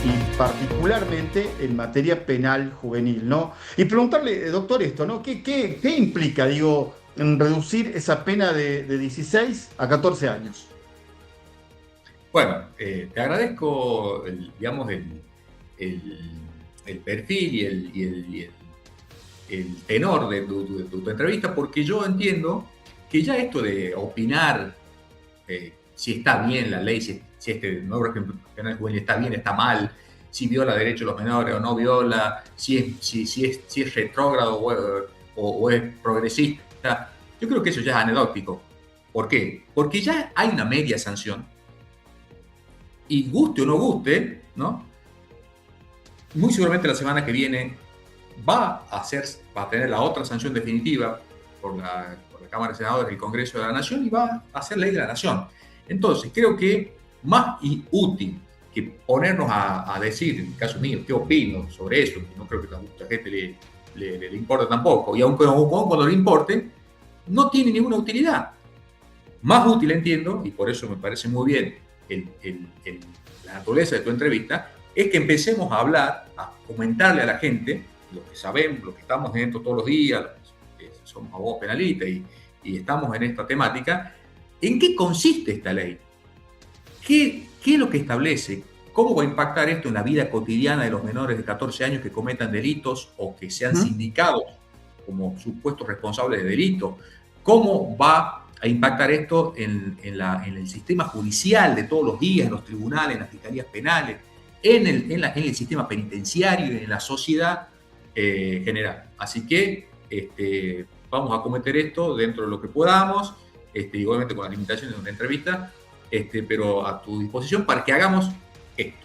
y particularmente en materia penal juvenil, ¿no? Y preguntarle, doctor, esto, ¿no? ¿Qué implica, digo, en reducir esa pena de 16 a 14 años? Bueno, te agradezco, digamos, el- el perfil el tenor de tu entrevista, porque yo entiendo que ya esto de opinar si está bien la ley, si este nuevo régimen penal juvenil está bien, está mal, si viola derechos de los menores o no viola, si es retrógrado o es progresista, yo creo que eso ya es anecdótico. ¿Por qué? Porque ya hay una media sanción y guste o no guste, ¿no? Muy seguramente la semana que viene va a tener la otra sanción definitiva por la Cámara de Senadores del Congreso de la Nación y va a ser ley de la Nación. Entonces, creo que más útil que ponernos a decir, en el caso mío, qué opino sobre eso, que no creo que a mucha gente le importe tampoco, y aunque cuando le importe, no tiene ninguna utilidad. Más útil entiendo, y por eso me parece muy bien el, el, el, la naturaleza de tu entrevista, es que empecemos a hablar, a comentarle a la gente, lo que sabemos, lo que estamos dentro todos los días, que somos abogados penalistas y estamos en esta temática, en qué consiste esta ley, qué es lo que establece, cómo va a impactar esto en la vida cotidiana de los menores de 14 años que cometan delitos o que sean ¿Mm? sindicados como supuestos responsables de delitos, cómo va a impactar esto en el sistema judicial de todos los días, en los tribunales, en las fiscalías penales, en el sistema penitenciario y en la sociedad general. Así que vamos a cometer esto dentro de lo que podamos, igualmente con las limitaciones de una entrevista, pero a tu disposición para que hagamos esto.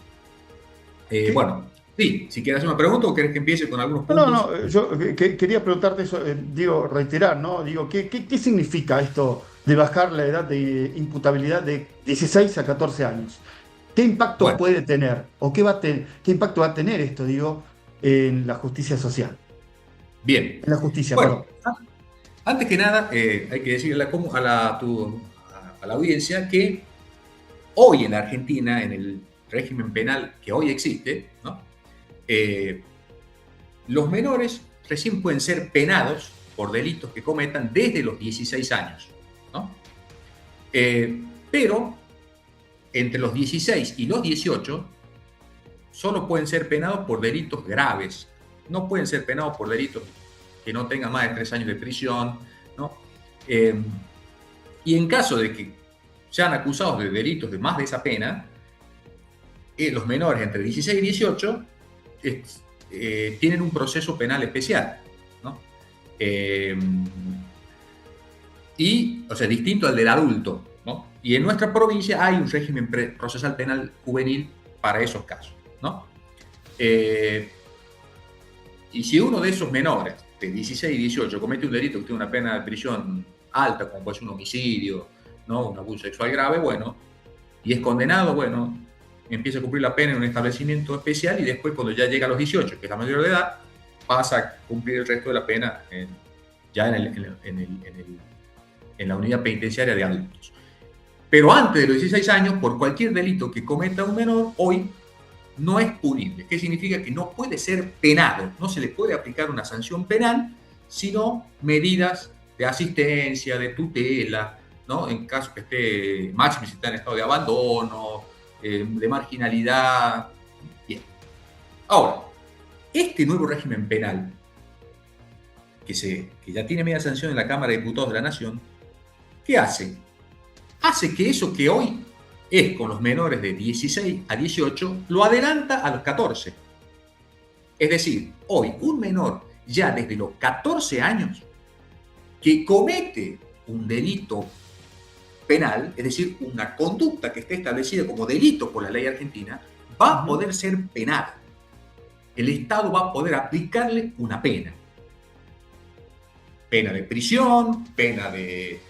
¿Qué? Bueno, sí, si quieres hacer una pregunta o querés que empiece con algunos No, puntos. no, yo quería preguntarte eso, digo, reiterar, ¿no? Digo, ¿qué significa esto de bajar la edad de imputabilidad de 16 a 14 años? ¿Qué impacto Bueno, puede tener? ¿O qué impacto va a tener esto, digo, en la justicia social? bien. En la justicia, Bueno, perdón. antes que nada, hay que decirle a la audiencia que hoy en la Argentina, en el régimen penal que hoy existe, ¿no? Eh, los menores recién pueden ser penados por delitos que cometan desde los 16 años, ¿no? Pero entre los 16 y los 18 solo pueden ser penados por delitos graves, no pueden ser penados por delitos que no tengan más de 3 años de prisión, ¿no? Eh, y en caso de que sean acusados de delitos de más de esa pena, los menores entre 16 y 18 tienen un proceso penal especial, ¿no? Eh, o sea, distinto al del adulto, ¿no? Y en nuestra provincia hay un régimen procesal penal juvenil para esos casos, ¿no? Eh, y si uno de esos menores, de 16 y 18, comete un delito que tiene una pena de prisión alta, como puede ser un homicidio, ¿no? Un abuso sexual grave, bueno, y es condenado, bueno, empieza a cumplir la pena en un establecimiento especial y después cuando ya llega a los 18, que es la mayor de edad, pasa a cumplir el resto de la pena ya en la unidad penitenciaria de adultos. Pero antes de los 16 años, por cualquier delito que cometa un menor, hoy no es punible. ¿Qué significa? Que no puede ser penado, no se le puede aplicar una sanción penal, sino medidas de asistencia, de tutela, ¿no? En caso que esté máximo, si está en estado de abandono, de marginalidad. Bien. Ahora, este nuevo régimen penal, que ya tiene media sanción en la Cámara de Diputados de la Nación, ¿qué hace? Hace que eso que hoy es con los menores de 16 a 18, lo adelanta a los 14. Es decir, hoy un menor ya desde los 14 años que comete un delito penal, es decir, una conducta que esté establecida como delito por la ley argentina, va a Ujú. poder ser penada. El Estado va a poder aplicarle una pena. Pena de prisión, pena de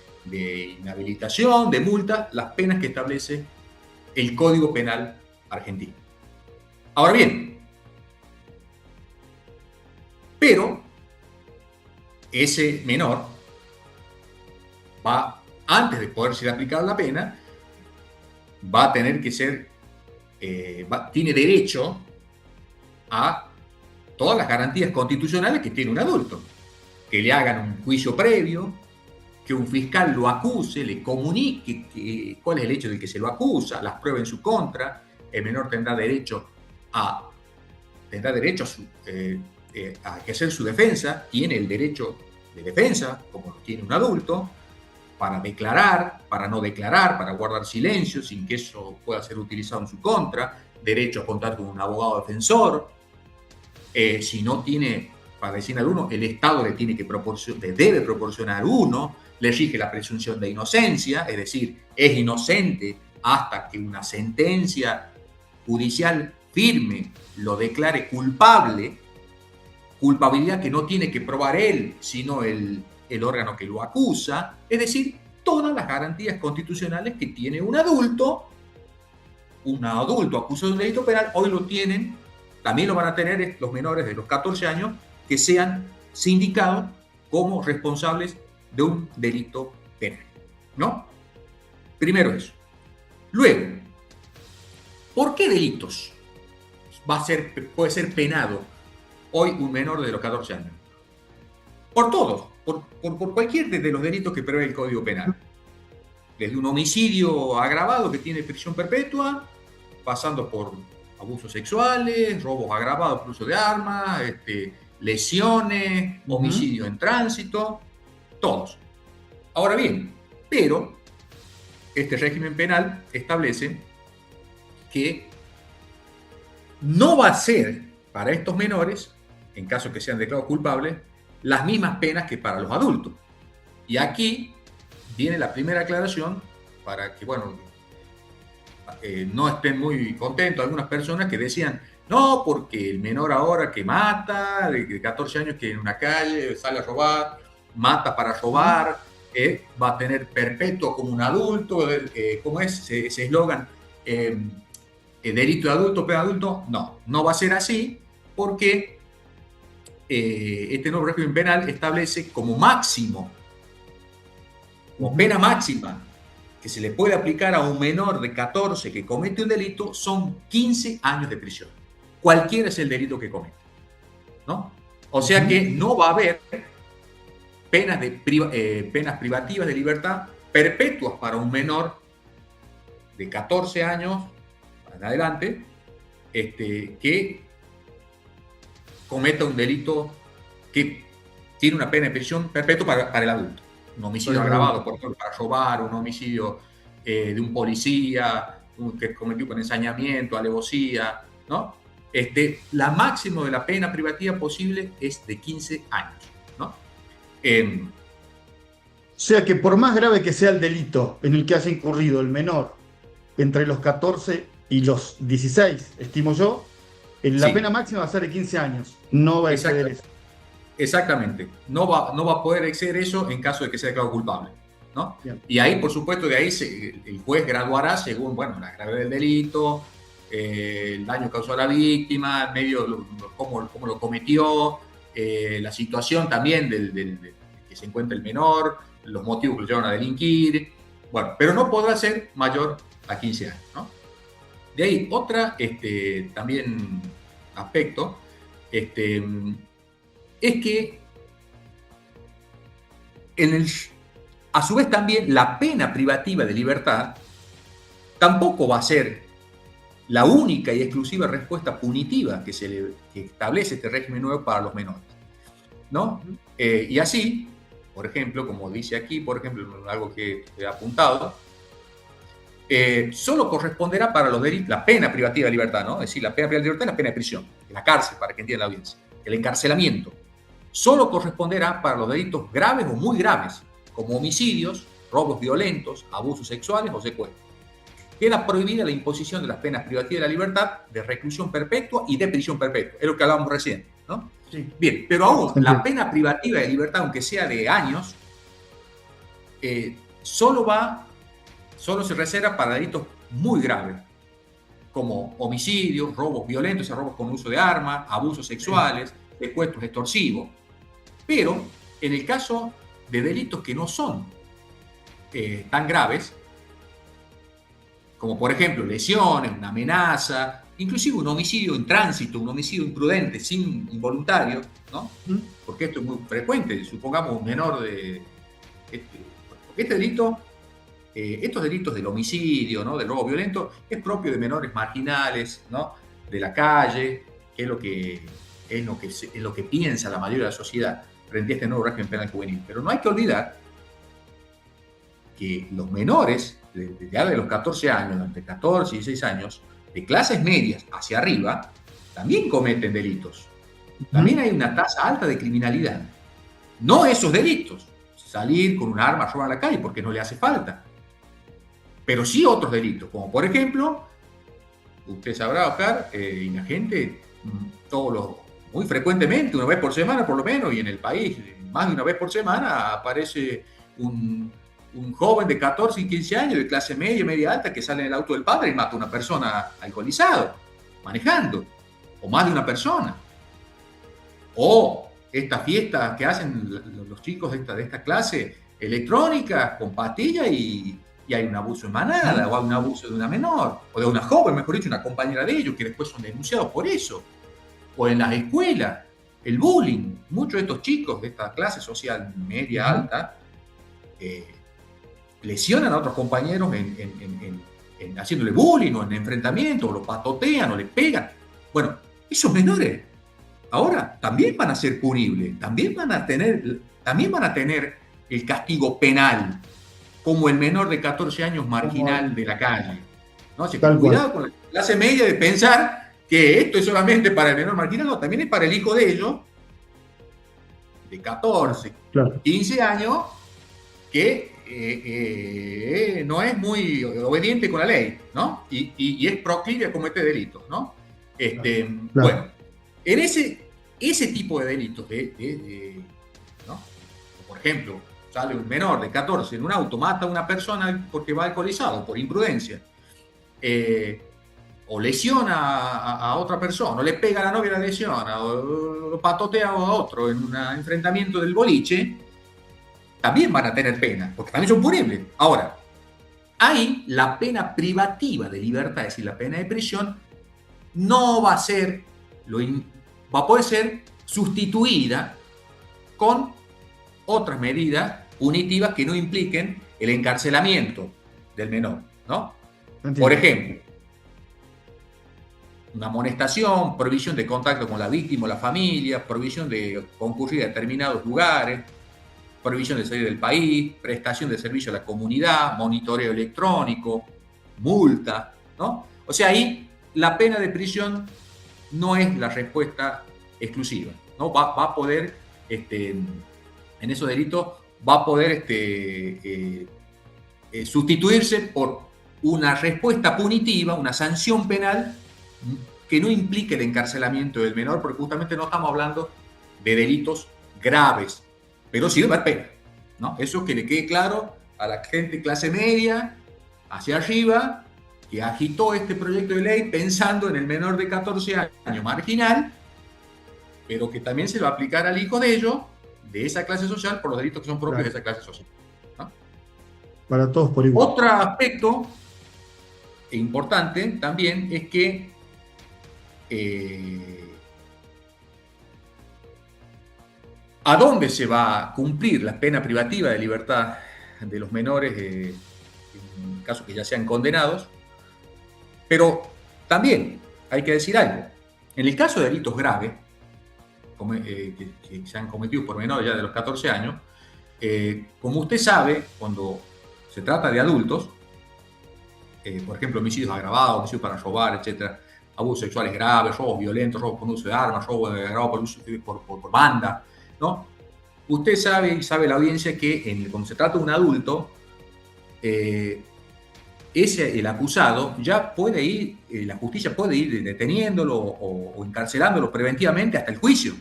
inhabilitación, de multa, las penas que establece el Código Penal argentino. Ahora bien, pero ese menor va, antes de poder ser aplicada la pena, va a tener que ser tiene derecho a todas las garantías constitucionales que tiene un adulto. Que le hagan un juicio previo, que un fiscal lo acuse, le comunique cuál es el hecho del que se lo acusa, las pruebas en su contra. El menor tendrá derecho a ejercer su defensa, tiene el derecho de defensa, como lo tiene un adulto, para declarar, para no declarar, para guardar silencio sin que eso pueda ser utilizado en su contra, derecho a contar con un abogado defensor. Si no tiene, para decir al uno, el Estado le debe proporcionar uno, le rige la presunción de inocencia, es decir, es inocente hasta que una sentencia judicial firme lo declare culpable, culpabilidad que no tiene que probar él, sino el órgano que lo acusa, es decir, todas las garantías constitucionales que tiene un adulto acusado de un delito penal, hoy lo tienen, también lo van a tener los menores de los 14 años que sean sindicados como responsables de un delito penal, ¿no? Primero eso. Luego, ¿por qué delitos puede ser penado hoy un menor de los 14 años? Por todos, por cualquier de los delitos que prevé el Código Penal. Desde un homicidio agravado que tiene prisión perpetua, pasando por abusos sexuales, robos agravados por uso de armas, lesiones, homicidio en tránsito, todos. Ahora bien, pero este régimen penal establece que no va a ser para estos menores, en caso que sean declarados culpables, las mismas penas que para los adultos. Y aquí viene la primera aclaración para que, bueno, no estén muy contentos algunas personas que decían, no, porque el menor ahora que mata, de 14 años que en una calle sale a robar, mata para robar, va a tener perpetuo como un adulto, ¿cómo es ese eslogan? Delito de adulto, pena de adulto. No va a ser así porque este nuevo régimen penal establece como máximo, como pena máxima que se le puede aplicar a un menor de 14 que comete un delito son 15 años de prisión. Cualquiera es el delito que comete, ¿no? O sea que no va a haber penas privativas de libertad perpetuas para un menor de 14 años en adelante que cometa un delito que tiene una pena de prisión perpetua para el adulto. Un homicidio agravado, por ejemplo, para robar, un homicidio de un policía, que cometió con ensañamiento, alevosía, ¿no? La máxima de la pena privativa posible es de 15 años, ¿no? O sea que por más grave que sea el delito en el que haya incurrido el menor entre los 14 y los 16, estimo yo, la pena máxima va a ser de 15 años, no va a exceder eso. Exactamente, no va a poder exceder eso en caso de que sea declarado culpable, ¿no? Y ahí, por supuesto, de ahí el juez graduará según, bueno, la gravedad del delito, el daño causado a la víctima, medio cómo lo cometió, la situación también del que se encuentra el menor, los motivos que lo llevan a delinquir, bueno, pero no podrá ser mayor a 15 años, ¿no? De ahí, otra también aspecto, es que a su vez también la pena privativa de libertad tampoco va a ser la única y exclusiva respuesta punitiva que establece este régimen nuevo para los menores, ¿no? Y así, por ejemplo, como dice aquí, por ejemplo, algo que he apuntado, solo corresponderá para los delitos la pena privativa de libertad, ¿no? Es decir, la pena privativa de libertad es la pena de prisión, de la cárcel, para que entienda la audiencia. El encarcelamiento solo corresponderá para los delitos graves o muy graves, como homicidios, robos violentos, abusos sexuales o secuestros. Queda prohibida la imposición de las penas privativas de la libertad, de reclusión perpetua y de prisión perpetua. Es lo que hablábamos recién, ¿no? Sí. Bien, pero aún la pena privativa de libertad, aunque sea de años, solo se reserva para delitos muy graves, como homicidios, robos violentos, robos con uso de armas, abusos sexuales, secuestros extorsivos. Pero en el caso de delitos que no son tan graves, como por ejemplo lesiones, una amenaza, inclusive un homicidio en tránsito, un homicidio imprudente, sin involuntario, ¿no? Porque esto es muy frecuente, supongamos un menor de... porque este delito, estos delitos del homicidio, ¿no? Del robo violento, es propio de menores marginales, ¿no? De la calle, que es lo que piensa la mayoría de la sociedad frente a este nuevo régimen penal juvenil. Pero no hay que olvidar que los menores, de los 14 años, entre 14 y 16 años, de clases medias hacia arriba, también cometen delitos. También hay una tasa alta de criminalidad. No esos delitos, salir con un arma a robar a la calle porque no le hace falta. Pero sí otros delitos, como por ejemplo, usted sabrá, Oscar, y la gente, muy frecuentemente, una vez por semana por lo menos, y en el país más de una vez por semana, aparece un joven de 14 y 15 años de clase media, media alta, que sale en el auto del padre y mata a una persona alcoholizado, manejando, o más de una persona. O estas fiestas que hacen los chicos de esta clase electrónica con pastillas y hay un abuso en manada, o hay un abuso de una menor, o de una joven, mejor dicho, una compañera de ellos, que después son denunciados por eso. O en las escuelas, el bullying. Muchos de estos chicos de esta clase social media alta lesionan a otros compañeros haciéndole bullying o en enfrentamiento, o lo patotean o le pegan. Bueno, esos menores ahora también van a ser punibles, también van a tener el castigo penal, como el menor de 14 años marginal de la calle. ¿No? Así que cuidado con la clase media de pensar que esto es solamente para el menor marginal, no, también es para el hijo de ellos, de 14, 15 años, que no es muy obediente con la ley, ¿no? Y es proclive a cometer delitos, ¿no? Bueno, en ese tipo de delitos, ¿no? Por ejemplo, sale un menor de 14 en un auto, mata a una persona porque va alcoholizado, por imprudencia, o lesiona a otra persona, o le pega a la novia, la lesiona, o lo patotea a otro en un enfrentamiento del boliche, también van a tener pena, porque también son punibles. Ahora, ahí la pena privativa de libertad, es decir, la pena de prisión, no va a poder ser sustituida con otras medidas punitivas que no impliquen el encarcelamiento del menor, ¿no? Entiendo. Por ejemplo, una amonestación, prohibición de contacto con la víctima o la familia, prohibición de concurrir a determinados lugares, prohibición de salir del país, prestación de servicio a la comunidad, monitoreo electrónico, multa, ¿no? O sea, ahí la pena de prisión no es la respuesta exclusiva, ¿no? Va a poder, en esos delitos, va a poder sustituirse por una respuesta punitiva, una sanción penal que no implique el encarcelamiento del menor, porque justamente no estamos hablando de delitos graves, pero sí de haber pena, ¿no? Eso que le quede claro a la gente de clase media, hacia arriba, que agitó este proyecto de ley pensando en el menor de 14 años marginal, pero que también se lo va a aplicar al hijo de ellos, de esa clase social, por los delitos que son propios de esa clase social, ¿no? Para todos por igual. Otro aspecto importante también es que ¿a dónde se va a cumplir la pena privativa de libertad de los menores, en caso que ya sean condenados? Pero también hay que decir algo. En el caso de delitos graves, que se han cometido por menores ya de los 14 años, como usted sabe, cuando se trata de adultos, por ejemplo, homicidios agravados, homicidios para robar, etc., abusos sexuales graves, robos violentos, robos con uso de armas, robos agravados por uso por banda, ¿no? Usted sabe, y sabe la audiencia, que cuando se trata de un adulto, el acusado ya puede ir, la justicia puede ir deteniéndolo o encarcelándolo preventivamente hasta el juicio,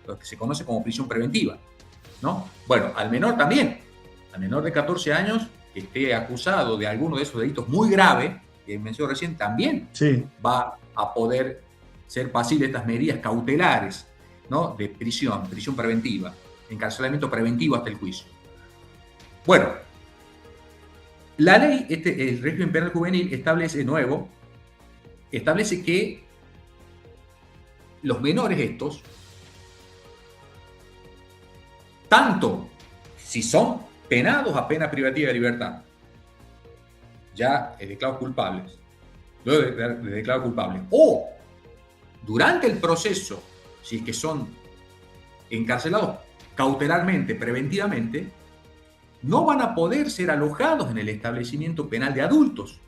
lo que se conoce como prisión preventiva, ¿no? Bueno, al menor también, al menor de 14 años que esté acusado de alguno de esos delitos muy graves, que mencioné recién, también va a poder ser pasible de estas medidas cautelares, ¿no? De prisión preventiva, encarcelamiento preventivo hasta el juicio. Bueno, La ley, el régimen penal juvenil establece que los menores estos, tanto si son penados a pena privativa de libertad, ya declarados culpables, luego de declarados culpables, o durante el proceso, si es que son encarcelados cautelarmente, preventivamente, no van a poder ser alojados en el establecimiento penal de adultos,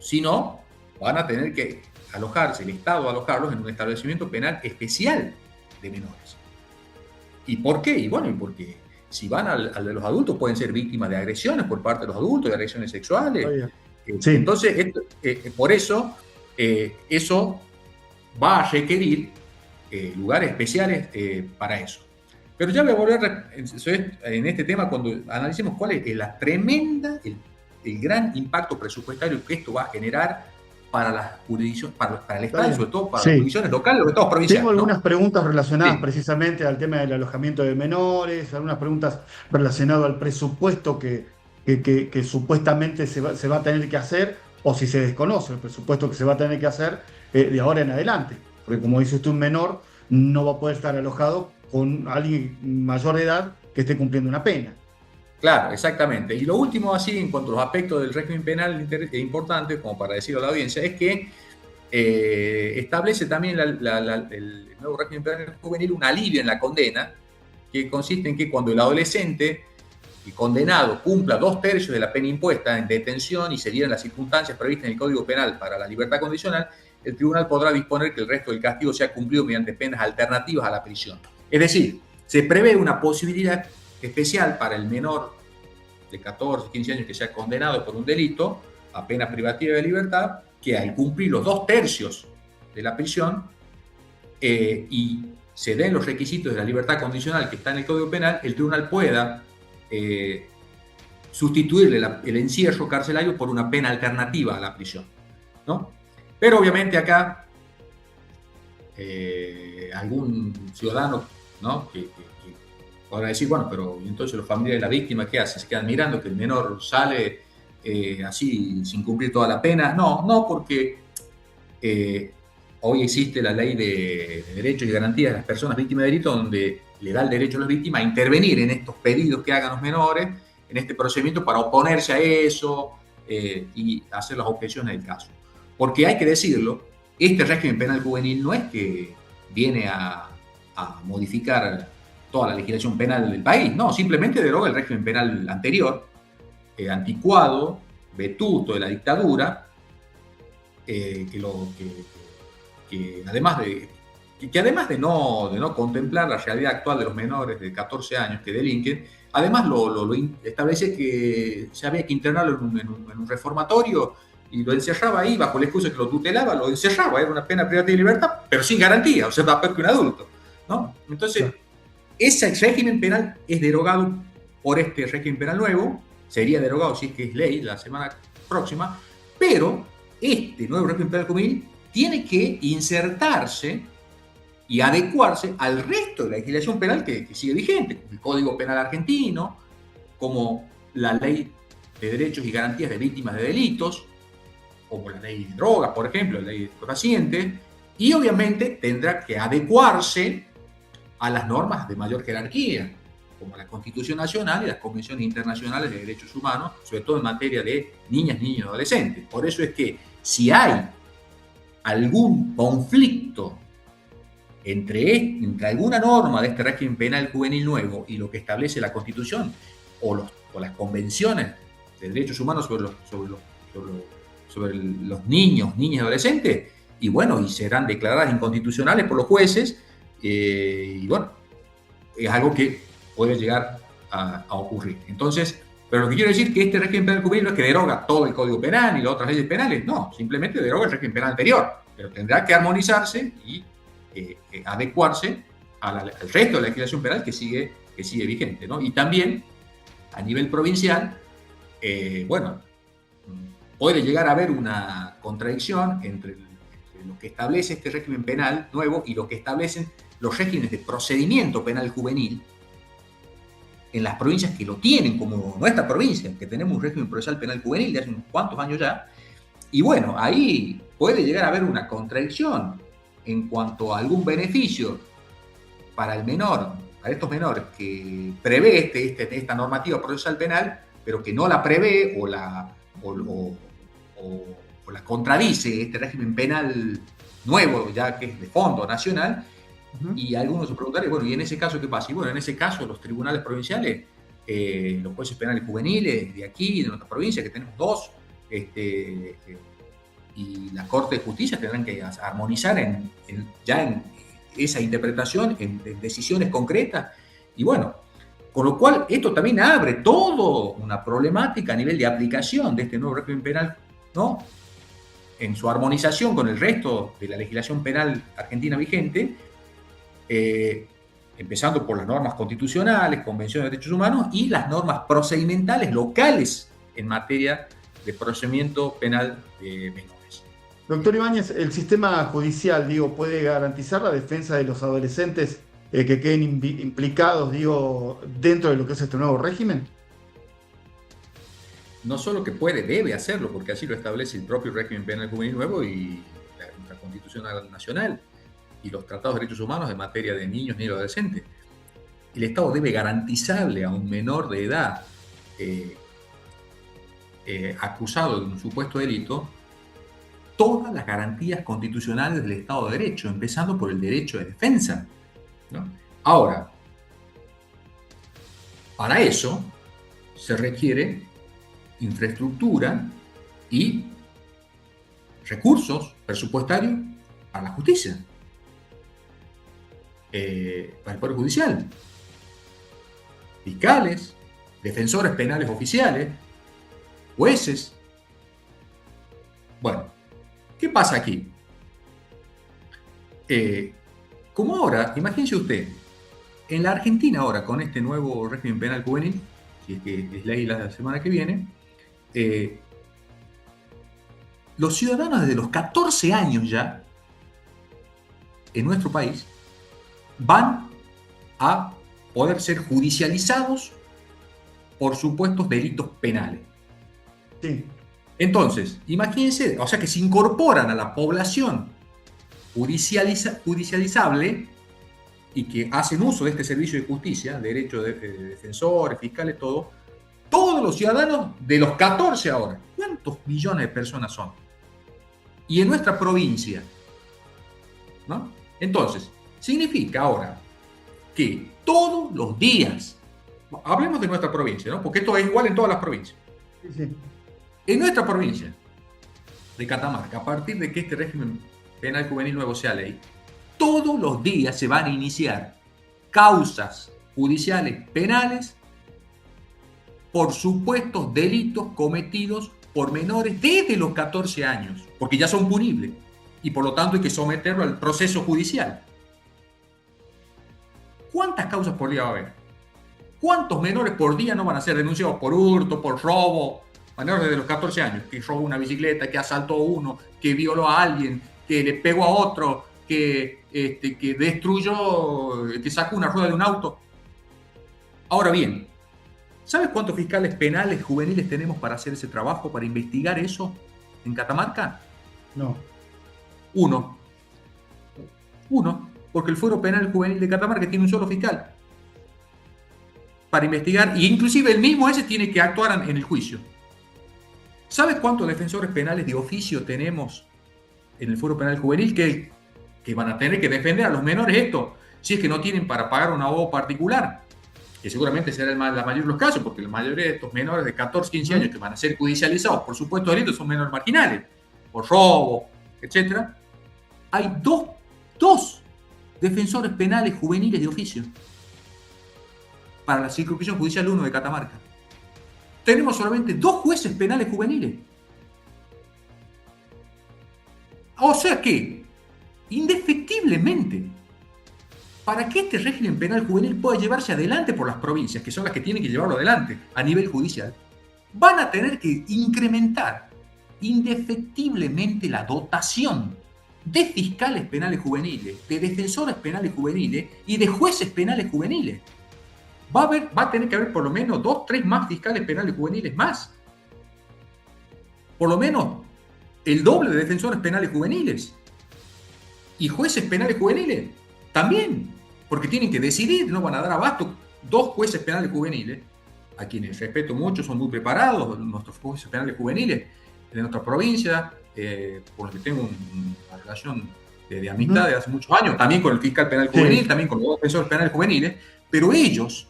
sino van a tener que alojarse, el Estado alojarlos en un establecimiento penal especial de menores. ¿Y por qué? Y bueno, porque si van al de los adultos pueden ser víctimas de agresiones por parte de los adultos, de agresiones sexuales. Sí. Entonces, por eso, eso va a requerir lugares especiales para eso. Pero ya voy a volver en este tema cuando analicemos cuál es el gran impacto presupuestario que esto va a generar para las jurisdicciones, para el Estado, sobre todo para las jurisdicciones locales, los estados provinciales. Tengo algunas preguntas relacionadas precisamente al tema del alojamiento de menores, algunas preguntas relacionadas al presupuesto que supuestamente se va a tener que hacer, o si se desconoce el presupuesto que se va a tener que hacer de ahora en adelante. Porque como dice usted, un menor no va a poder estar alojado con alguien mayor de edad que esté cumpliendo una pena. Claro, exactamente. Y lo último, así, en cuanto a los aspectos del régimen penal importantes, como para decirlo a la audiencia, es que establece también el nuevo régimen penal juvenil un alivio en la condena, que consiste en que cuando el adolescente y condenado cumpla 2/3 de la pena impuesta en detención y se dieran las circunstancias previstas en el Código Penal para la libertad condicional, el tribunal podrá disponer que el resto del castigo sea cumplido mediante penas alternativas a la prisión. Es decir, se prevé una posibilidad especial para el menor de 14, 15 años que sea condenado por un delito a pena privativa de libertad, que al cumplir los 2/3 de la prisión y se den los requisitos de la libertad condicional que está en el Código Penal, el tribunal pueda sustituirle el encierro carcelario por una pena alternativa a la prisión, ¿no? Pero obviamente acá algún ciudadano, ¿no?, que podrá decir, bueno, pero entonces los familiares de la víctima, ¿qué hacen? ¿Se quedan mirando que el menor sale así sin cumplir toda la pena? No, porque hoy existe la ley de derechos y garantías de las personas víctimas de delito, donde le da el derecho a las víctimas a intervenir en estos pedidos que hagan los menores, en este procedimiento, para oponerse a eso y hacer las objeciones del caso. Porque hay que decirlo, este régimen penal juvenil no es que viene a modificar toda la legislación penal del país, no, simplemente deroga el régimen penal anterior, anticuado, vetusto de la dictadura, que además de no contemplar la realidad actual de los menores de 14 años que delinquen, además lo establece que se había que internarlo en un reformatorio y lo encerraba ahí bajo la excusa que lo tutelaba, lo encerraba, era una pena privativa de libertad, pero sin garantía, o sea, más peor que un adulto, ¿no? Entonces, ese régimen penal es derogado por este régimen penal nuevo, sería derogado si es que es ley la semana próxima, pero este nuevo régimen penal juvenil tiene que insertarse y adecuarse al resto de la legislación penal que sigue vigente, como el Código Penal argentino, como la Ley de Derechos y Garantías de Víctimas de Delitos, como la Ley de Drogas, por ejemplo, la Ley de Estupefacientes, y obviamente tendrá que adecuarse a las normas de mayor jerarquía, como la Constitución Nacional y las convenciones internacionales de derechos humanos, sobre todo en materia de niñas, niños y adolescentes. Por eso es que si hay algún conflicto entre alguna norma de este régimen penal juvenil nuevo y lo que establece la Constitución o las convenciones de derechos humanos sobre los niños, niñas y adolescentes, y bueno, y serán declaradas inconstitucionales por los jueces, y bueno, es algo que puede llegar a ocurrir. Entonces, pero lo que quiero decir es que este régimen penal juvenil no es que deroga todo el Código Penal y las otras leyes penales, no, simplemente deroga el régimen penal anterior, pero tendrá que armonizarse y adecuarse al resto de la legislación penal que sigue vigente, ¿no? Y también, a nivel provincial, bueno, puede llegar a haber una contradicción entre lo que establece este régimen penal nuevo y lo que establecen los regímenes de procedimiento penal juvenil en las provincias que lo tienen, como nuestra provincia, que tenemos un régimen procesal penal juvenil de hace unos cuantos años ya. Y bueno, ahí puede llegar a haber una contradicción en cuanto a algún beneficio para el menor, para estos menores que prevé esta normativa procesal penal, pero que no la prevé o la contradice este régimen penal nuevo, ya que es de fondo nacional. Y algunos se preguntarían, bueno, ¿y en ese caso qué pasa? Y bueno, en ese caso los tribunales provinciales, los jueces penales juveniles de aquí, de nuestra provincia, que tenemos dos, y la Corte de Justicia tendrán que armonizar ya en esa interpretación, en decisiones concretas. Y bueno, con lo cual esto también abre toda una problemática a nivel de aplicación de este nuevo régimen penal, ¿no? En su armonización con el resto de la legislación penal argentina vigente, empezando por las normas constitucionales, convenciones de derechos humanos y las normas procedimentales locales en materia de procedimiento penal de menores. Doctor Ibáñez, ¿el sistema judicial, puede garantizar la defensa de los adolescentes que queden implicados, dentro de lo que es este nuevo régimen? No solo que puede, debe hacerlo, porque así lo establece el propio régimen penal juvenil nuevo y la Constitución Nacional y los tratados de derechos humanos en materia de niños y adolescentes. El Estado debe garantizarle a un menor de edad acusado de un supuesto delito todas las garantías constitucionales del Estado de Derecho, empezando por el derecho de defensa, ¿no? Ahora, para eso se requiere infraestructura y recursos presupuestarios para la justicia, para el Poder Judicial, fiscales, defensores penales oficiales, jueces. Bueno, ¿qué pasa aquí? Como ahora, imagínese usted, en la Argentina ahora, con este nuevo régimen penal juvenil, si es que es ley la semana que viene, los ciudadanos desde los 14 años ya, en nuestro país, van a poder ser judicializados por supuestos delitos penales. Sí. Entonces, imagínense, o sea que se incorporan a la población judicializable y que hacen uso de este servicio de justicia, derecho de defensores, fiscales, todos los ciudadanos de los 14 ahora. ¿Cuántos millones de personas son? Y en nuestra provincia, ¿no? Entonces, significa ahora que todos los días, hablemos de nuestra provincia, ¿no? Porque esto es igual en todas las provincias. Sí, sí. En nuestra provincia de Catamarca, a partir de que este régimen penal juvenil nuevo sea ley, todos los días se van a iniciar causas judiciales penales por supuestos delitos cometidos por menores desde los 14 años, porque ya son punibles y por lo tanto hay que someterlo al proceso judicial. ¿Cuántas causas por día va a haber? ¿Cuántos menores por día no van a ser denunciados por hurto, por robo? Menores desde los 14 años, que robó una bicicleta, que asaltó a uno, que violó a alguien, que le pegó a otro, que destruyó, que sacó una rueda de un auto. Ahora bien, ¿sabes cuántos fiscales penales juveniles tenemos para hacer ese trabajo, para investigar eso en Catamarca? No. Uno, porque el Fuero Penal Juvenil de Catamarca tiene un solo fiscal para investigar, y inclusive el mismo ese tiene que actuar en el juicio. ¿Sabes cuántos defensores penales de oficio tenemos en el Fuero Penal Juvenil que van a tener que defender a los menores esto, si es que no tienen para pagar un abogado particular? Que seguramente será la mayoría de los casos, porque la mayoría de estos menores de 14, 15 años que van a ser judicializados por supuestos delitos son menores marginales, por robo, etc. Hay dos defensores penales juveniles de oficio para la circunscripción judicial 1 de Catamarca. Tenemos solamente 2 jueces penales juveniles. O sea que, indefectiblemente, para que este régimen penal juvenil pueda llevarse adelante por las provincias, que son las que tienen que llevarlo adelante a nivel judicial, van a tener que incrementar indefectiblemente la dotación de fiscales penales juveniles, de defensores penales juveniles y de jueces penales juveniles. va a tener que haber por lo menos 2, 3 más fiscales penales juveniles más. Por lo menos el doble de defensores penales juveniles. Y jueces penales juveniles también, porque tienen que decidir, no van a dar abasto. 2 jueces penales juveniles, a quienes respeto mucho, son muy preparados, nuestros jueces penales juveniles de nuestra provincia, por los que tengo una relación de amistad de hace muchos años, también con el fiscal penal juvenil, también con los defensores penales juveniles, pero ellos,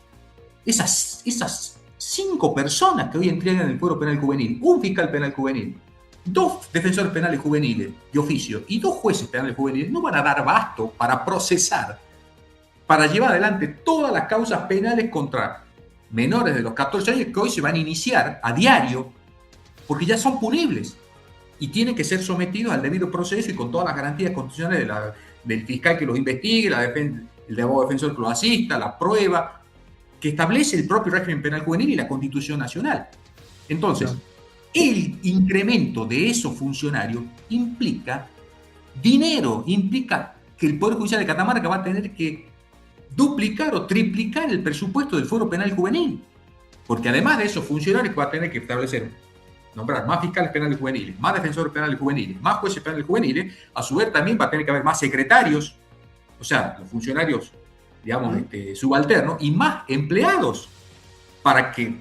esas 5 personas que hoy entregan el fuero penal juvenil, un fiscal penal juvenil, 2 defensores penales juveniles de oficio y 2 jueces penales juveniles, no van a dar abasto para procesar, para llevar adelante todas las causas penales contra menores de los 14 años que hoy se van a iniciar a diario, porque ya son punibles y tienen que ser sometidos al debido proceso y con todas las garantías constitucionales del fiscal que los investigue, el abogado defensor que los asista, la prueba, que establece el propio régimen penal juvenil y la Constitución Nacional. Entonces, el incremento de esos funcionarios implica dinero, implica que el Poder Judicial de Catamarca va a tener que duplicar o triplicar el presupuesto del fuero penal juvenil, porque además de esos funcionarios va a tener que nombrar más fiscales penales juveniles, más defensores penales juveniles, más jueces penales juveniles. A su vez también va a tener que haber más secretarios, o sea, los funcionarios, digamos, subalternos, y más empleados para que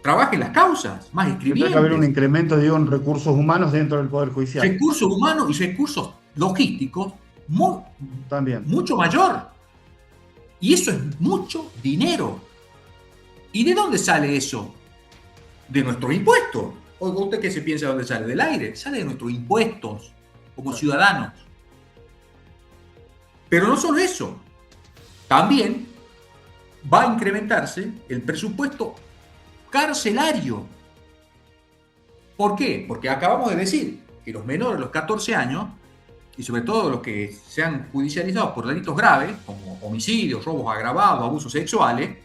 trabajen las causas, más escribientes. Tiene que haber un incremento, digo, en recursos humanos dentro del Poder Judicial. Recursos humanos y recursos logísticos mucho mayor. Y eso es mucho dinero. ¿Y de dónde sale eso? De nuestros impuestos. ¿Usted qué se piensa de dónde sale? ¿Del aire? Sale de nuestros impuestos como ciudadanos. Pero no solo eso. También va a incrementarse el presupuesto carcelario. ¿Por qué? Porque acabamos de decir que los menores de los 14 años, y sobre todo los que sean judicializados por delitos graves, como homicidios, robos agravados, abusos sexuales,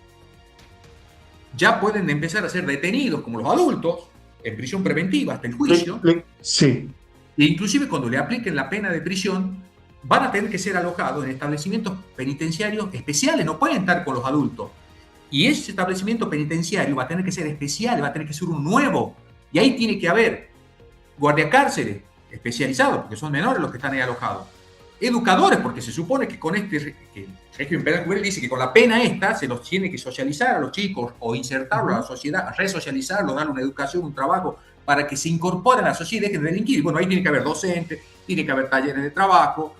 ya pueden empezar a ser detenidos como los adultos, en prisión preventiva hasta el juicio. Sí. E inclusive cuando le apliquen la pena de prisión, van a tener que ser alojados en establecimientos penitenciarios especiales, no pueden estar con los adultos. Y ese establecimiento penitenciario va a tener que ser especial, va a tener que ser un nuevo. Y ahí tiene que haber guardiacárceles especializados, porque son menores los que están ahí alojados. Educadores, porque se supone que con que el régimen penal juvenil dice que con la pena esta se los tiene que socializar a los chicos o insertarlos a la sociedad, resocializarlos, darle una educación, un trabajo para que se incorporen a la sociedad y dejen de delinquir. Bueno, ahí tiene que haber docentes, tiene que haber talleres de trabajo,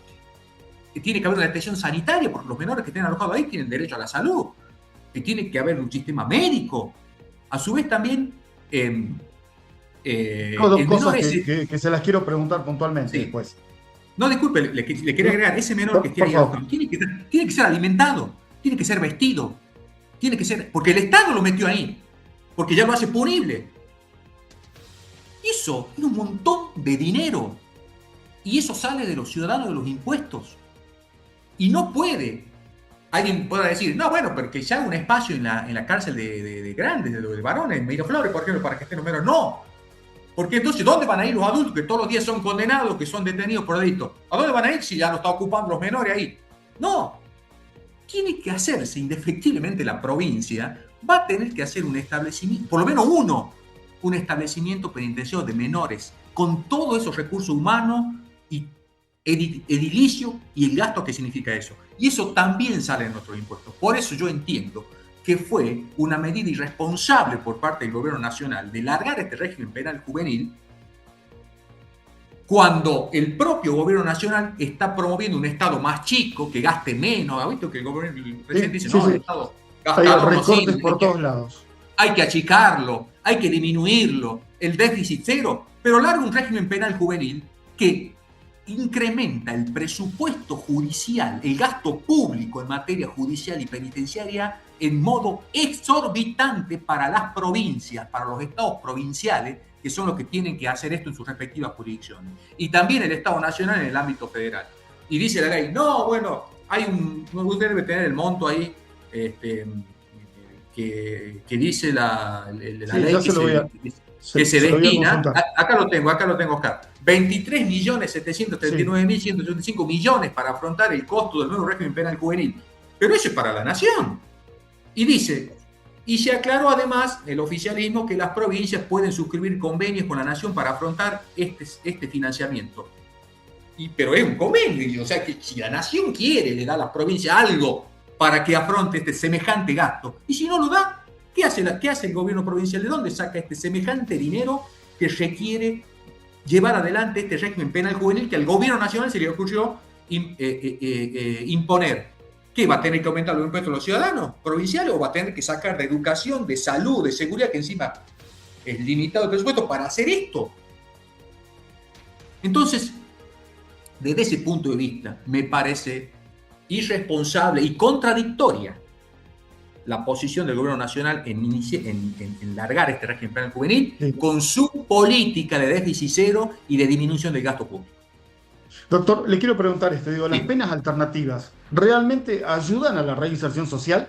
tiene que haber una atención sanitaria, porque los menores que estén alojados ahí tienen derecho a la salud, y tiene que haber un sistema médico. A su vez también... dos cosas que se las quiero preguntar puntualmente después. No, disculpe, le quería agregar, ese menor que esté ahí alojado tiene que ser alimentado, tiene que ser vestido, tiene que ser, porque el Estado lo metió ahí, porque ya lo hace punible. Eso es un montón de dinero, y eso sale de los ciudadanos, de los impuestos. Y no puede, alguien pueda decir, no, bueno, porque ya hay un espacio en la cárcel de grandes, de varones, en Miraflores, por ejemplo, para que estén los menores. No. Porque entonces, ¿dónde van a ir los adultos que todos los días son condenados, que son detenidos por delitos? ¿A dónde van a ir si ya lo está ocupando los menores ahí? No. Tiene que hacerse indefectiblemente la provincia, va a tener que hacer un establecimiento, por lo menos un establecimiento penitenciario de menores, con todos esos recursos humanos y edilicio y el gasto que significa eso. Y eso también sale de nuestros impuestos. Por eso yo entiendo que fue una medida irresponsable por parte del gobierno nacional de largar este régimen penal juvenil cuando el propio gobierno nacional está promoviendo un Estado más chico, que gaste menos. ¿Ha visto que el presidente dice, no, el Estado gastador recortes por todos lados? Hay que achicarlo, hay que disminuirlo, el déficit cero, pero larga un régimen penal juvenil que incrementa el presupuesto judicial, el gasto público en materia judicial y penitenciaria en modo exorbitante para las provincias, para los estados provinciales, que son los que tienen que hacer esto en sus respectivas jurisdicciones. Y también el Estado Nacional en el ámbito federal. Y dice la ley, no, bueno, usted debe tener el monto ahí que dice la ley que se destina. Acá lo tengo, Oscar. 23.739.185 millones para afrontar el costo del nuevo régimen penal juvenil. Pero eso es para la nación. Y dice, y se aclaró además el oficialismo que las provincias pueden suscribir convenios con la nación para afrontar este financiamiento. Pero es un convenio, o sea que si la nación quiere, le da a las provincias algo para que afronte este semejante gasto. Y si no lo da, ¿qué hace el gobierno provincial? ¿De dónde saca este semejante dinero que requiere llevar adelante este régimen penal juvenil que al gobierno nacional se le ocurrió imponer? ¿Qué? ¿Va a tener que aumentar los impuestos de los ciudadanos provinciales o va a tener que sacar de educación, de salud, de seguridad, que encima es limitado el presupuesto para hacer esto? Entonces, desde ese punto de vista, me parece irresponsable y contradictoria la posición del gobierno nacional en largar este régimen penal juvenil con su política de déficit cero y de disminución del gasto público. Doctor, le quiero preguntar esto, digo, ¿las penas alternativas realmente ayudan a la reinserción social?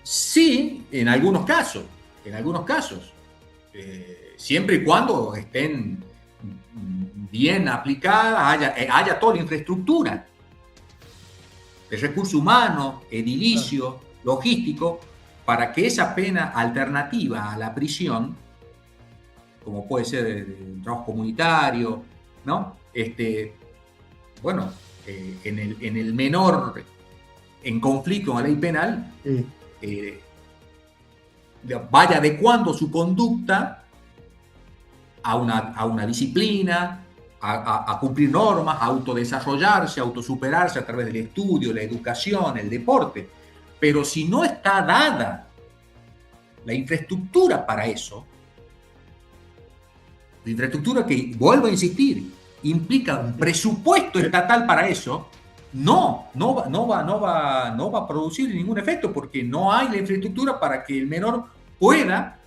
Sí, en algunos casos, siempre y cuando estén bien aplicadas, haya toda la infraestructura de recursos humanos, edilicio, logístico, para que esa pena alternativa a la prisión, como puede ser el trabajo comunitario, ¿no? En el menor en conflicto con la ley penal, vaya adecuando su conducta a una disciplina, a cumplir normas, a autodesarrollarse, a autosuperarse a través del estudio, la educación, el deporte. Pero si no está dada la infraestructura para eso, la infraestructura que, vuelvo a insistir, implica un presupuesto estatal para eso, no va a producir ningún efecto, porque no hay la infraestructura para que el menor pueda,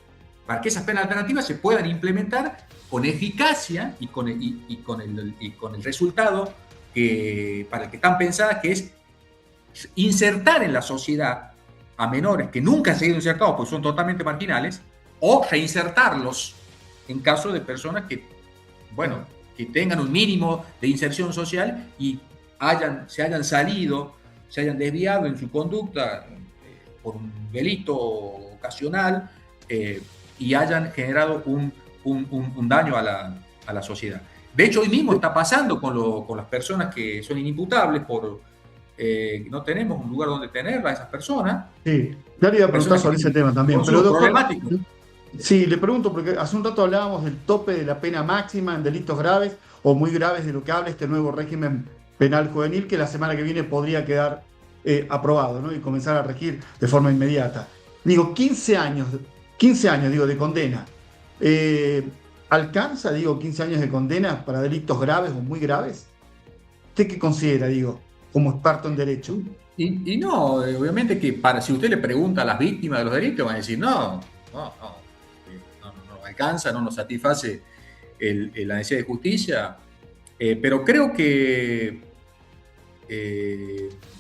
para que esas penas alternativas se puedan implementar con eficacia y con el resultado para el que están pensadas, que es insertar en la sociedad a menores que nunca han sido insertados porque son totalmente marginales, o reinsertarlos en caso de personas que tengan un mínimo de inserción social y se hayan desviado en su conducta por un delito ocasional y hayan generado un daño a la sociedad. De hecho, hoy mismo está pasando con las personas que son inimputables no tenemos un lugar donde tener a esas personas. Sí, ya le iba a preguntar sobre ese tema también. Pero problemático. Sí, le pregunto, porque hace un rato hablábamos del tope de la pena máxima en delitos graves o muy graves, de lo que habla este nuevo régimen penal juvenil, que la semana que viene podría quedar aprobado, ¿no? Y comenzar a regir de forma inmediata. Digo, 15 años de condena. ¿Alcanza, 15 años de condena para delitos graves o muy graves? ¿Usted qué considera, como experto en derecho? Y no, obviamente que si usted le pregunta a las víctimas de los delitos, van a decir, no alcanza, no nos satisface la necesidad de justicia, pero creo que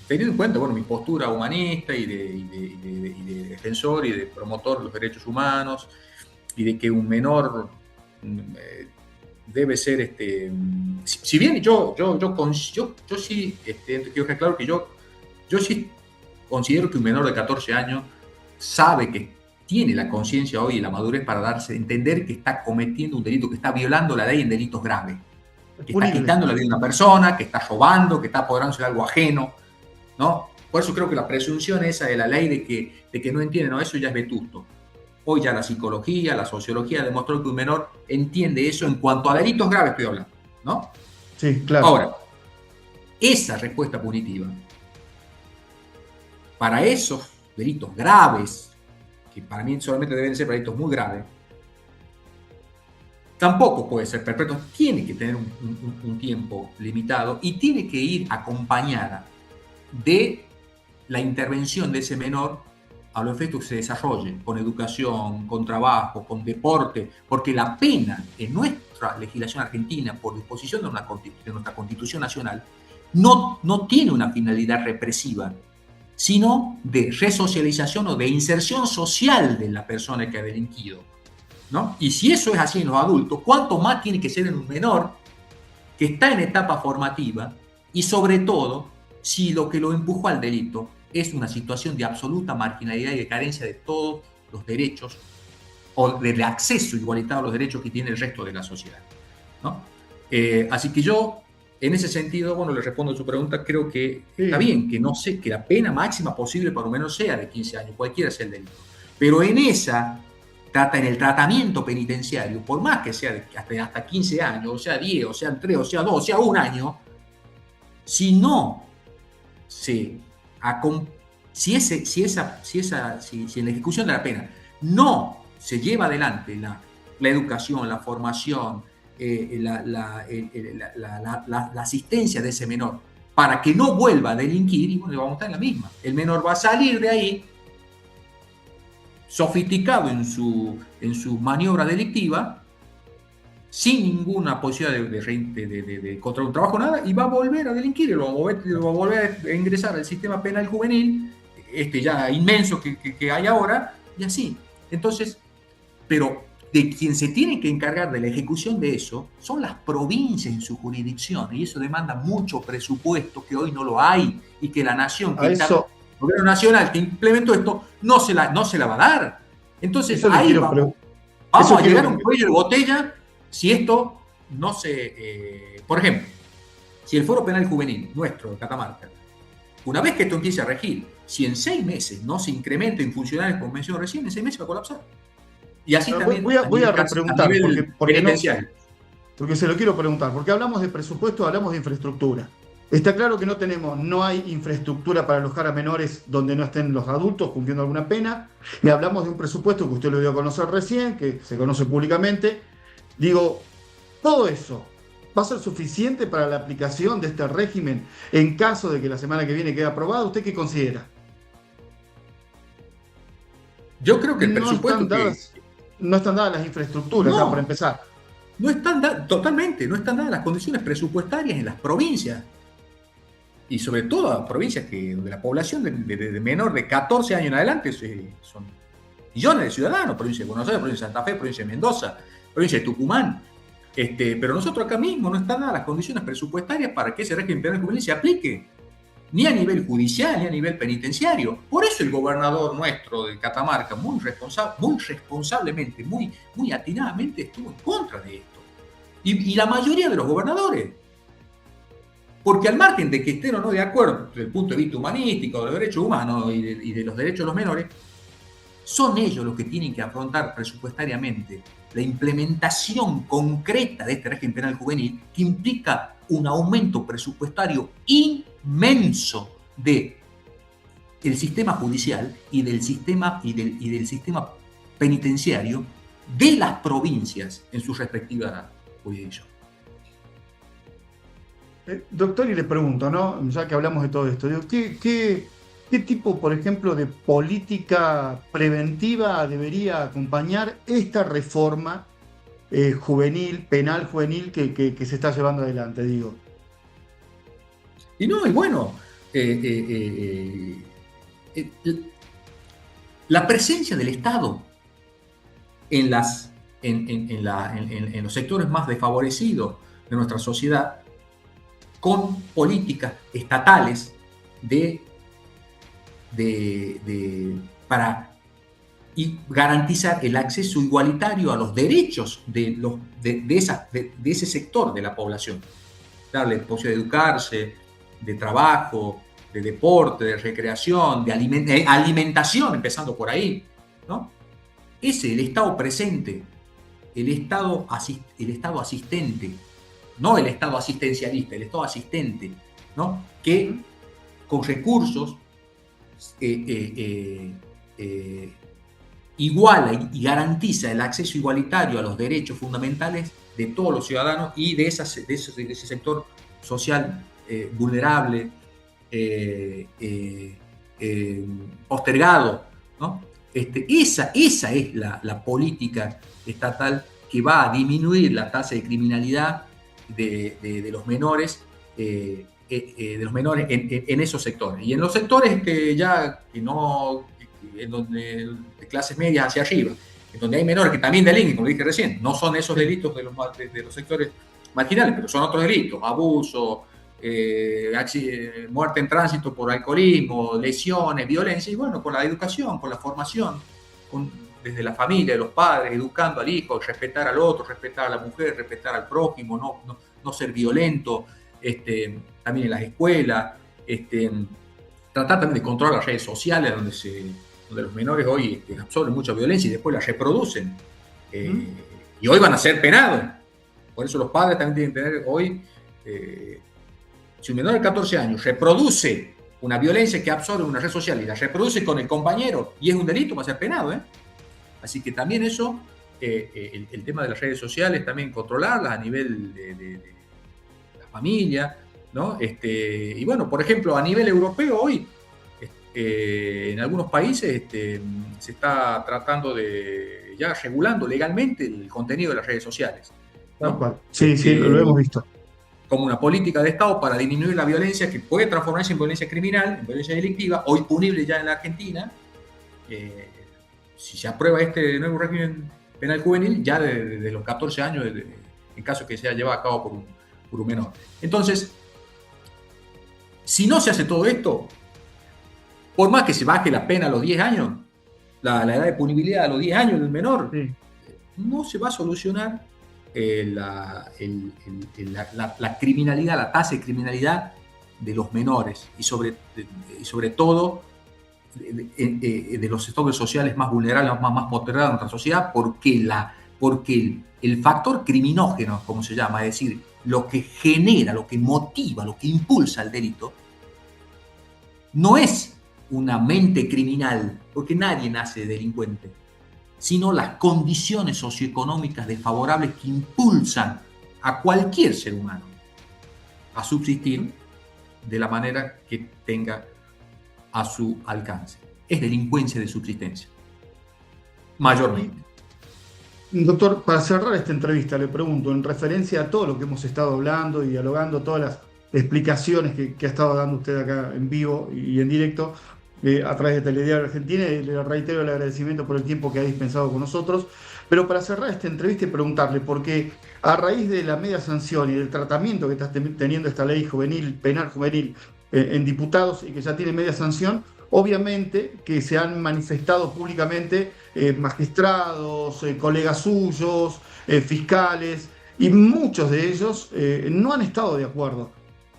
teniendo en cuenta mi postura humanista y de defensor y de promotor de los derechos humanos, y de que un menor debe ser, si bien yo sí quiero dejar claro que yo sí considero que un menor de 14 años sabe que tiene la conciencia hoy y la madurez para entender que está cometiendo un delito, que está violando la ley en delitos graves, que está quitando la vida de una persona, que está robando, que está apoderándose de algo ajeno, ¿no? Por eso creo que la presunción esa de la ley de que no entiende, no, eso ya es vetusto. Hoy ya la psicología, la sociología demostró que un menor entiende eso en cuanto a delitos graves estoy hablando, ¿no? Sí, claro. Ahora, esa respuesta punitiva para esos delitos graves, que para mí solamente deben ser delitos muy graves, tampoco puede ser perpetuo, tiene que tener un tiempo limitado y tiene que ir acompañada de la intervención de ese menor a los efectos que se desarrolle, con educación, con trabajo, con deporte, porque la pena en nuestra legislación argentina, por disposición de nuestra Constitución Nacional, no tiene una finalidad represiva, sino de resocialización o de inserción social de la persona que ha delinquido, ¿no? Y si eso es así en los adultos, ¿cuánto más tiene que ser en un menor que está en etapa formativa y sobre todo si lo que lo empujó al delito es una situación de absoluta marginalidad y de carencia de todos los derechos o del acceso igualitario a los derechos que tiene el resto de la sociedad, ¿no? Así que yo, en ese sentido, bueno, le respondo a su pregunta, creo que está bien, que no sé, que la pena máxima posible para un menor sea de 15 años, cualquiera sea el delito. Pero en el tratamiento penitenciario, por más que sea hasta 15 años, o sea 10, o sea 3, o sea 2, o sea 1 año, si no se si en la ejecución de la pena no se lleva adelante la educación, la formación, la asistencia de ese menor para que no vuelva a delinquir, y bueno, vamos a estar en la misma. El menor va a salir de ahí sofisticado en su maniobra delictiva, sin ninguna posibilidad de encontrar un trabajo, nada, y va a volver a delinquir, y lo va a volver a ingresar al sistema penal juvenil, ya inmenso que hay ahora, y así. Entonces, pero de quien se tiene que encargar de la ejecución de eso son las provincias en su jurisdicción, y eso demanda mucho presupuesto que hoy no lo hay, y que la nación, el gobierno nacional que implementó esto, no se la va a dar. Entonces ahí vamos a llegar a un cuello de botella si esto no se... por ejemplo, si el Foro Penal Juvenil nuestro de Catamarca, una vez que esto empiece a regir, si en 6 meses no se incrementa en funcionarios, como mencioné recién, en 6 meses va a colapsar. Y así también voy a repreguntar, porque se lo quiero preguntar, porque hablamos de presupuesto, hablamos de infraestructura. Está claro que no hay infraestructura para alojar a menores donde no estén los adultos cumpliendo alguna pena. Y hablamos de un presupuesto que usted lo dio a conocer recién, que se conoce públicamente. Digo, todo eso va a ser suficiente para la aplicación de este régimen en caso de que la semana que viene quede aprobado. ¿Usted qué considera? Yo creo que el presupuesto no están dadas las infraestructuras, ya por empezar. No están dadas las condiciones presupuestarias en las provincias. Y sobre todo provincias donde la población de menor de 14 años en adelante son millones de ciudadanos, provincia de Buenos Aires, provincia de Santa Fe, provincia de Mendoza, provincia de Tucumán. Pero nosotros acá mismo no están dadas las condiciones presupuestarias para que ese régimen penal juvenil se aplique, ni a nivel judicial, ni a nivel penitenciario. Por eso el gobernador nuestro de Catamarca, muy responsablemente, muy atinadamente, estuvo en contra de esto. Y la mayoría de los gobernadores. Porque al margen de que estén o no de acuerdo desde el punto de vista humanístico, de los derechos humanos y de los derechos de los menores, son ellos los que tienen que afrontar presupuestariamente la implementación concreta de este régimen penal juvenil, que implica un aumento presupuestario inmenso del sistema judicial y del sistema penitenciario de las provincias en su respectiva jurisdicción. Doctor, y le pregunto, ¿no? Ya que hablamos de todo esto, digo, ¿qué tipo, por ejemplo, de política preventiva debería acompañar esta reforma penal juvenil que se está llevando adelante, digo? La presencia del Estado en los sectores más desfavorecidos de nuestra sociedad, con políticas estatales para garantizar el acceso igualitario a los derechos de ese sector de la población. Darle posibilidad de educarse, de trabajo, de deporte, de recreación, de alimentación, empezando por ahí, ¿no? El Estado presente, el Estado asistente, no el Estado asistencialista, el Estado asistente, ¿no? Que con recursos iguala y garantiza el acceso igualitario a los derechos fundamentales de todos los ciudadanos y de ese sector social vulnerable, postergado, ¿no? Esa es la política estatal que va a disminuir la tasa de criminalidad de los menores, en esos sectores. Y en los sectores de clases medias hacia arriba, en donde hay menores que también delinquen, como dije recién, no son esos delitos de los sectores marginales, pero son otros delitos, abuso, muerte en tránsito por alcoholismo, lesiones, violencia, y bueno, con la educación, con la formación, desde la familia, de los padres, educando al hijo, respetar al otro, respetar a la mujer, respetar al prójimo, no ser violento, también en las escuelas, tratar también de controlar las redes sociales donde los menores hoy absorben mucha violencia y después la reproducen. Y hoy van a ser penados. Por eso los padres también tienen que tener hoy, si un menor de 14 años reproduce una violencia que absorbe una red social y la reproduce con el compañero y es un delito, va a ser penado. Así que también eso, el tema de las redes sociales, también controlarlas a nivel de la familia, ¿no? Y bueno, por ejemplo, a nivel europeo hoy, en algunos países se está tratando de ya regulando legalmente el contenido de las redes sociales, ¿no? Tal cual. Sí, sí, lo hemos visto. Como una política de Estado para disminuir la violencia que puede transformarse en violencia criminal, en violencia delictiva, hoy punible ya en la Argentina. Si se aprueba este nuevo régimen penal juvenil, ya desde los 14 años, en caso que sea llevado a cabo por un menor. Entonces, si no se hace todo esto, por más que se baje la pena a los 10 años, la edad de punibilidad a los 10 años del menor, sí, no se va a solucionar la criminalidad, la tasa de criminalidad de los menores y sobre todo de los sectores sociales más vulnerables, más postergados de nuestra sociedad, porque el factor criminógeno, como se llama, es decir, lo que genera, lo que motiva, lo que impulsa el delito, no es una mente criminal, porque nadie nace delincuente, sino las condiciones socioeconómicas desfavorables que impulsan a cualquier ser humano a subsistir de la manera que tenga a su alcance. Es delincuencia de subsistencia, mayormente. Doctor, para cerrar esta entrevista, le pregunto, en referencia a todo lo que hemos estado hablando y dialogando, todas las explicaciones que ha estado dando usted acá en vivo y en directo a través de Telediario Argentina, y le reitero el agradecimiento por el tiempo que ha dispensado con nosotros, pero para cerrar esta entrevista y preguntarle, porque a raíz de la media sanción y del tratamiento que está teniendo esta ley juvenil, penal juvenil, en diputados y que ya tiene media sanción, obviamente que se han manifestado públicamente magistrados, colegas suyos, fiscales, y muchos de ellos no han estado de acuerdo.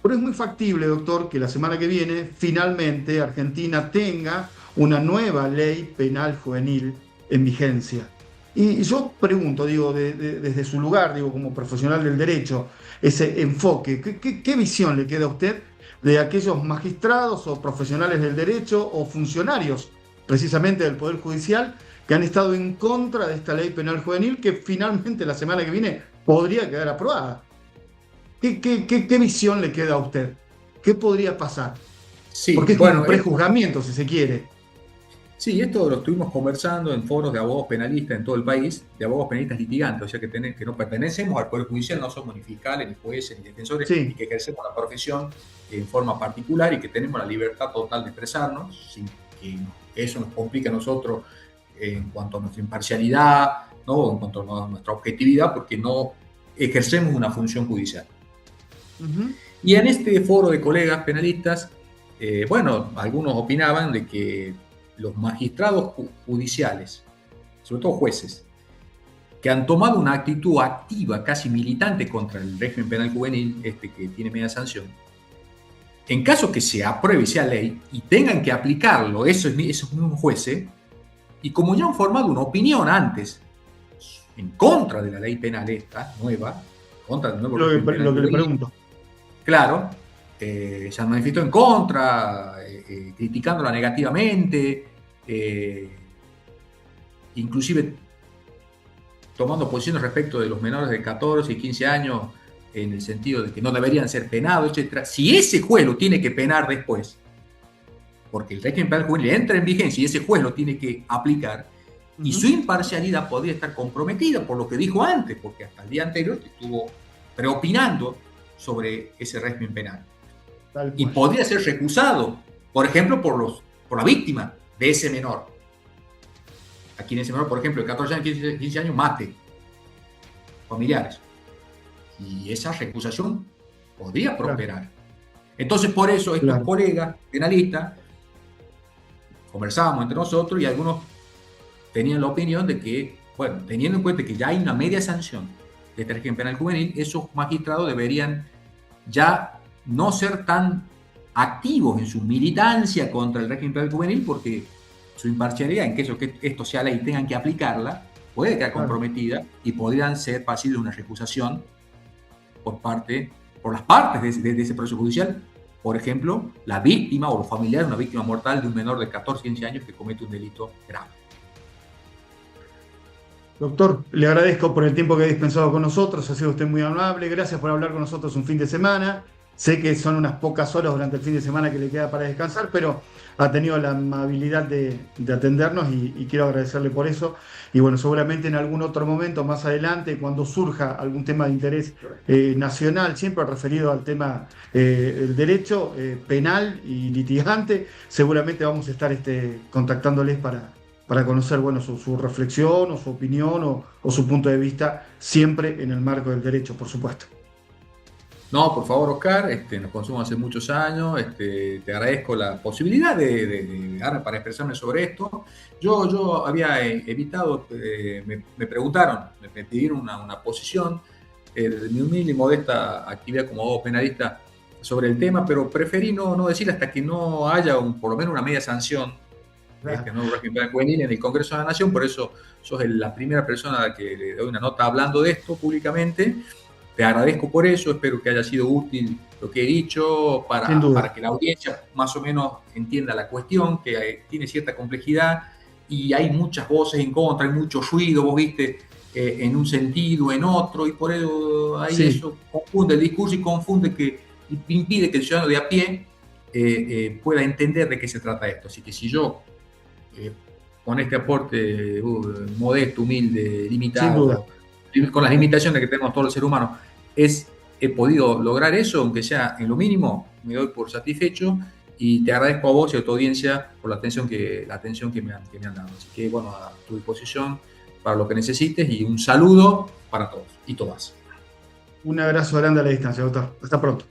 Pero es muy factible, doctor, que la semana que viene finalmente Argentina tenga una nueva ley penal juvenil en vigencia. Y yo pregunto, digo, desde su lugar, digo, como profesional del derecho, ese enfoque, ¿qué visión le queda a usted de aquellos magistrados o profesionales del derecho o funcionarios precisamente del Poder Judicial que han estado en contra de esta ley penal juvenil que finalmente la semana que viene podría quedar aprobada? ¿Qué visión le queda a usted? ¿Qué podría pasar? Sí, porque es como un prejuzgamiento, si se quiere. Sí, esto lo estuvimos conversando en foros de abogados penalistas en todo el país, de abogados penalistas litigantes, o sea que no pertenecemos al Poder Judicial, no somos ni fiscales, ni jueces, ni defensores, sí, y que ejercemos la profesión en forma particular y que tenemos la libertad total de expresarnos, sin que eso nos complique a nosotros en cuanto a nuestra imparcialidad, ¿no? En cuanto a nuestra objetividad, porque no ejercemos una función judicial. Y en este foro de colegas penalistas, bueno, algunos opinaban de que los magistrados judiciales, sobre todo jueces, que han tomado una actitud activa, casi militante contra el régimen penal juvenil, que tiene media sanción, en caso que se apruebe y sea ley y tengan que aplicarlo esos mismos jueces, y como ya han formado una opinión antes en contra de la ley penal esta nueva, contra del nuevo régimen penal juvenil, lo que le pregunto. Claro, se han manifestado en contra, criticándola negativamente, inclusive tomando posiciones respecto de los menores de 14 y 15 años en el sentido de que no deberían ser penados, etc. Si ese juez lo tiene que penar después, porque el régimen penal juvenil entra en vigencia y ese juez lo tiene que aplicar, y su imparcialidad podría estar comprometida por lo que dijo antes, porque hasta el día anterior estuvo preopinando sobre ese régimen penal. Y podría ser recusado, por ejemplo, por la víctima de ese menor. A quien ese menor, por ejemplo, de 14 años, 15 años, mate familiares. Y esa recusación podría prosperar. Entonces, por eso estos Claro. colegas penalistas conversábamos entre nosotros y algunos tenían la opinión de que, bueno, teniendo en cuenta que ya hay una media sanción de este régimen penal juvenil, esos magistrados deberían ya no ser tan activos en su militancia contra el régimen penal juvenil, porque su imparcialidad en que esto sea ley y tengan que aplicarla puede quedar Claro. comprometida y podrían ser pasibles de una recusación por las partes de ese proceso judicial. Por ejemplo, la víctima o los familiares de una víctima mortal de un menor de 14, 15 años que comete un delito grave. Doctor, le agradezco por el tiempo que ha dispensado con nosotros, ha sido usted muy amable, gracias por hablar con nosotros un fin de semana. Sé que son unas pocas horas durante el fin de semana que le queda para descansar, pero ha tenido la amabilidad de atendernos y quiero agradecerle por eso. Y bueno, seguramente en algún otro momento más adelante, cuando surja algún tema de interés nacional, siempre referido al tema del derecho penal y litigante, seguramente vamos a estar contactándoles para conocer, bueno, su reflexión o su opinión o su punto de vista, siempre en el marco del derecho, por supuesto. No, por favor, Oscar, nos conocemos hace muchos años, te agradezco la posibilidad de darme para expresarme sobre esto. Yo había evitado, me preguntaron, me pidieron una posición de mi humilde y modesta actividad como abogado penalista sobre el tema, pero preferí no decir hasta que no haya por lo menos una media sanción de este nuevo régimen penal juvenil en el Congreso de la Nación. Por eso sos la primera persona a la que le doy una nota hablando de esto públicamente. Te agradezco por eso, espero que haya sido útil lo que he dicho para que la audiencia más o menos entienda la cuestión, que tiene cierta complejidad y hay muchas voces en contra, hay mucho ruido, vos viste, en un sentido, en otro, y por eso ahí sí. Eso confunde el discurso y impide que el ciudadano de a pie pueda entender de qué se trata esto. Así que si yo, con este aporte modesto, humilde, limitado, con las limitaciones que tenemos todos los seres humanos, he podido lograr eso, aunque sea en lo mínimo, me doy por satisfecho y te agradezco a vos y a tu audiencia por la atención que me han dado. Así que, bueno, a tu disposición para lo que necesites y un saludo para todos y todas. Un abrazo grande a la distancia, doctor. Hasta pronto.